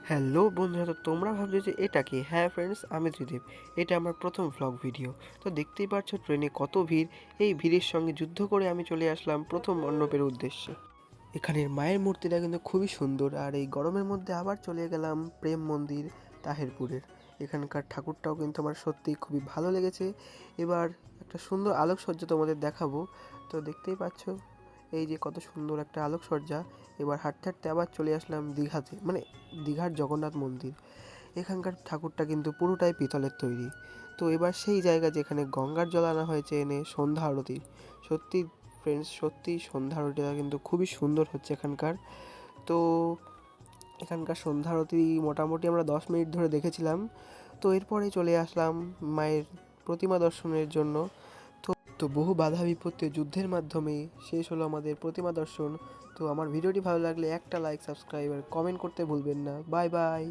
Hello বন্ধুরা, তো তোমরা ভাবছো যে এটা কি? হ্যাঁ ফ্রেন্ডস, আমি ত্রিদীপ। এটা আমার প্রথম ভ্লগ ভিডিও। তো দেখতেই পাচ্ছ ট্রেনে কত ভিড়। এই ভিড়ের সঙ্গে যুদ্ধ করে আমি চলে আসলাম প্রথম মণ্ডপের উদ্দেশ্যে। এখানের মায়ের মূর্তিটা কিন্তু খুবই সুন্দর, আর এই গরমের মধ্যে আবার চলে গেলাম প্রেম মন্দির তাহেরপুরের। এখানকার ঠাকুরটাও কিন্তু আমার সত্যিই খুবই ভালো লেগেছে। এবার একটা সুন্দর আলোকসজ্জা তোমাদের দেখাবো। তো দেখতেই পাচ্ছ এই যে কত সুন্দর একটা আলোকসজ্জা। এবার হাঁটতে হাঁটতে আবার চলে আসলাম দীঘাতে, মানে দীঘার জগন্নাথ মন্দির। এখানকার ঠাকুরটা কিন্তু পুরোটাই পিতলের তৈরি। তো এবার সেই জায়গা যেখানে গঙ্গার জল আনা হয়েছে এনে সন্ধ্যা আরতি। সত্যি ফ্রেন্ডস, সত্যি সন্ধ্যা আরতিটা কিন্তু খুবই সুন্দর হচ্ছে এখানকার। তো এখানকার সন্ধ্যা আরতি মোটামুটি আমরা 10 মিনিট ধরে দেখেছিলাম। তো এরপরে চলে আসলাম মায়ের প্রতিমা দর্শনের জন্য। তো বহু বাধা বিপত্তি ও যুদ্ধের মাধ্যমে শেষ হলো আমাদের প্রতিমা দর্শন। তো আমার ভিডিওটি ভালো লাগলে একটা লাইক, সাবস্ক্রাইব আর কমেন্ট করতে ভুলবেন না। Bye bye.